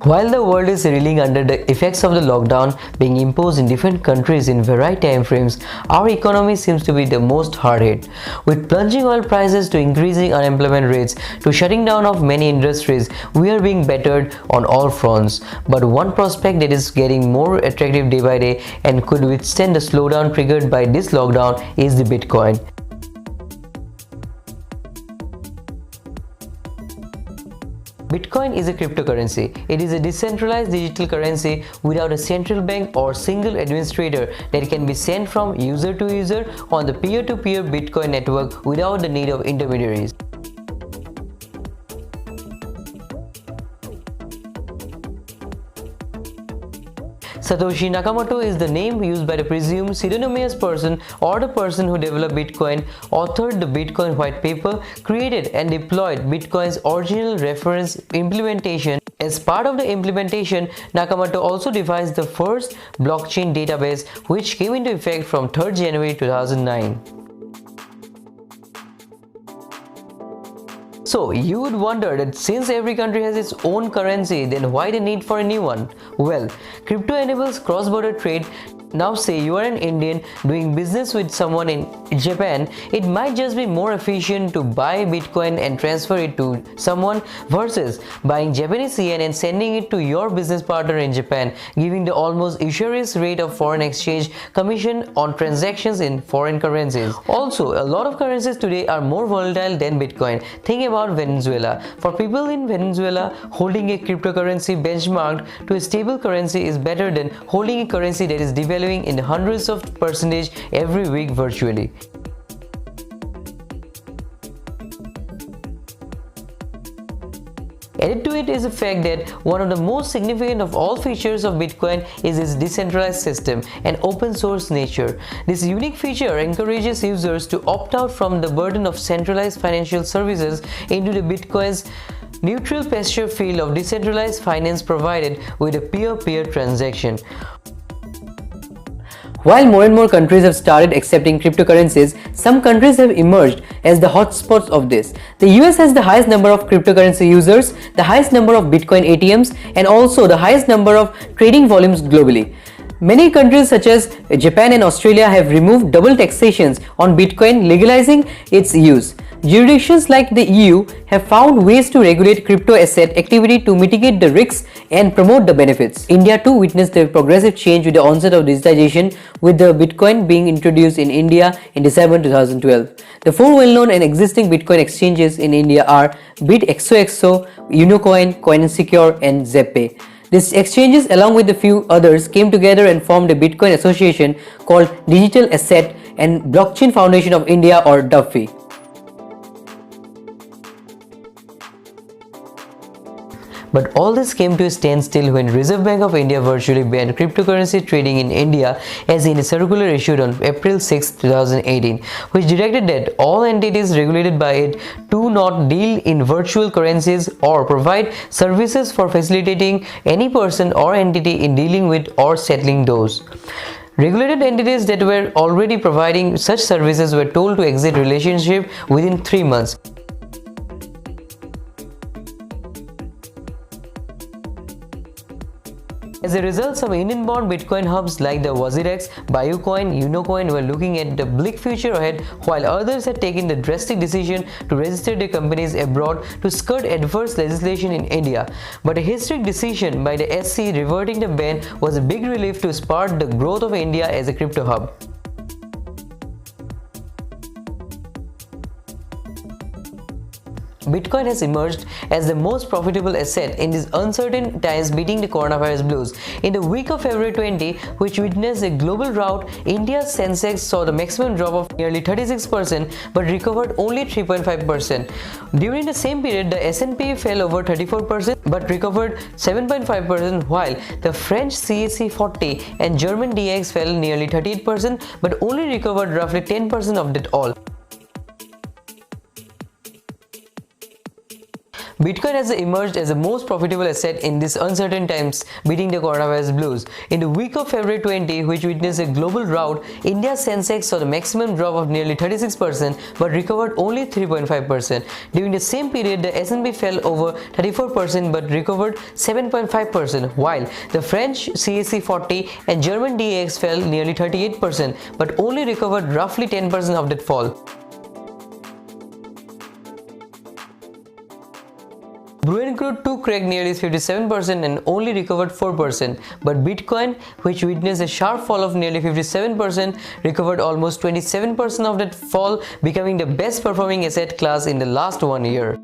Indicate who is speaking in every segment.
Speaker 1: While the world is reeling under the effects of the lockdown being imposed in different countries in varied time frames, our economy seems to be the most hard hit. With plunging oil prices to increasing unemployment rates to shutting down of many industries, we are being battered on all fronts. But one prospect that is getting more attractive day by day and could withstand the slowdown triggered by this lockdown is the Bitcoin. Bitcoin is a cryptocurrency. It is a decentralized digital currency without a central bank or single administrator that can be sent from user to user on the peer-to-peer Bitcoin network without the need of intermediaries. Satoshi Nakamoto is the name used by the presumed pseudonymous person or the person who developed Bitcoin, authored the Bitcoin white paper, created and deployed Bitcoin's original reference implementation. As part of the implementation, Nakamoto also devised the first blockchain database, which came into effect from 3rd January 2009. So you would wonder that since every country has its own currency, then why the need for a new one? Well, crypto enables cross-border trade. Now say you are an Indian doing business with someone in Japan, it might just be more efficient to buy Bitcoin and transfer it to someone versus buying Japanese yen and sending it to your business partner in Japan, giving the almost usurious rate of foreign exchange commission on transactions in foreign currencies. Also, a lot of currencies today are more volatile than Bitcoin. Think about Venezuela. For people in Venezuela, holding a cryptocurrency benchmarked to a stable currency is better than holding a currency that is devaluing in hundreds of percentage every week virtually. Added to it is the fact that one of the most significant of all features of Bitcoin is its decentralized system and open source nature. This unique feature encourages users to opt out from the burden of centralized financial services into the Bitcoin's neutral pasture field of decentralized finance provided with a peer-to-peer transaction. While more and more countries have started accepting cryptocurrencies, some countries have emerged as the hotspots of this. The US has the highest number of cryptocurrency users, the highest number of Bitcoin ATMs, and also the highest number of trading volumes globally. Many countries such as Japan and Australia have removed double taxations on Bitcoin, legalizing its use. Jurisdictions like the EU have found ways to regulate crypto asset activity to mitigate the risks and promote the benefits. India too witnessed a progressive change with the onset of digitization, with the Bitcoin being introduced in India in December 2012. The four well-known and existing Bitcoin exchanges in India are BitXOXO, Unocoin, CoinSecure, and Zeppay. These exchanges, along with a few others, came together and formed a Bitcoin association called Digital Asset and Blockchain Foundation of India, or DAFI. But all this came to a standstill when Reserve Bank of India virtually banned cryptocurrency trading in India, as in a circular issued on April 6, 2018, which directed that all entities regulated by it do not deal in virtual currencies or provide services for facilitating any person or entity in dealing with or settling those. Regulated entities that were already providing such services were told to exit relationship within 3 months. As a result, some Indian-born Bitcoin hubs like the WazirX, BioCoin, Unocoin were looking at the bleak future ahead, while others had taken the drastic decision to register their companies abroad to skirt adverse legislation in India. But a historic decision by the SC reverting the ban was a big relief to spark the growth of India as a crypto hub. Bitcoin has emerged as the most profitable asset in these uncertain times, beating the coronavirus blues. In the week of February 20, which witnessed a global rout, India's Sensex saw the maximum drop of nearly 36% but recovered only 3.5%. During the same period, the S&P fell over 34% but recovered 7.5%, while the French CAC 40 and German DAX fell nearly 38% but only recovered roughly 10% of that all. Bitcoin has emerged as the most profitable asset in these uncertain times, beating the coronavirus blues. In the week of February 20, which witnessed a global rout, India's Sensex saw the maximum drop of nearly 36% but recovered only 3.5%. During the same period, the S&P fell over 34% but recovered 7.5%, while the French CAC 40 and German DAX fell nearly 38% but only recovered roughly 10% of that fall. Brent crude too cracked nearly 57% and only recovered 4%, but Bitcoin, which witnessed a sharp fall of nearly 57%, recovered almost 27% of that fall, becoming the best performing asset class in the last 1 year.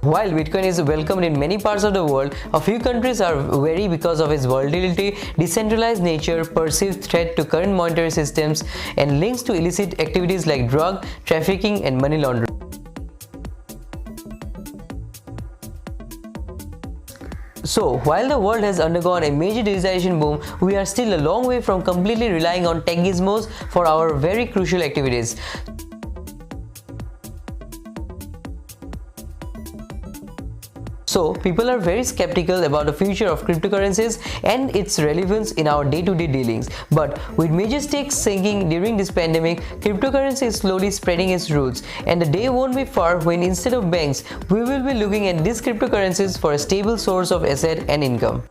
Speaker 1: While Bitcoin is welcomed in many parts of the world, a few countries are wary because of its volatility, decentralized nature, perceived threat to current monetary systems, and links to illicit activities like drug trafficking and money laundering. So, while the world has undergone a major digitization boom, we are still a long way from completely relying on tech gizmos for our very crucial activities. So, people are very skeptical about the future of cryptocurrencies and its relevance in our day-to-day dealings. But with major stakes sinking during this pandemic, cryptocurrency is slowly spreading its roots, and the day won't be far when instead of banks, we will be looking at these cryptocurrencies for a stable source of asset and income.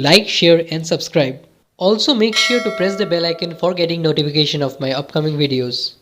Speaker 1: Like, share and subscribe. Also make sure to press the bell icon for getting notification of my upcoming videos.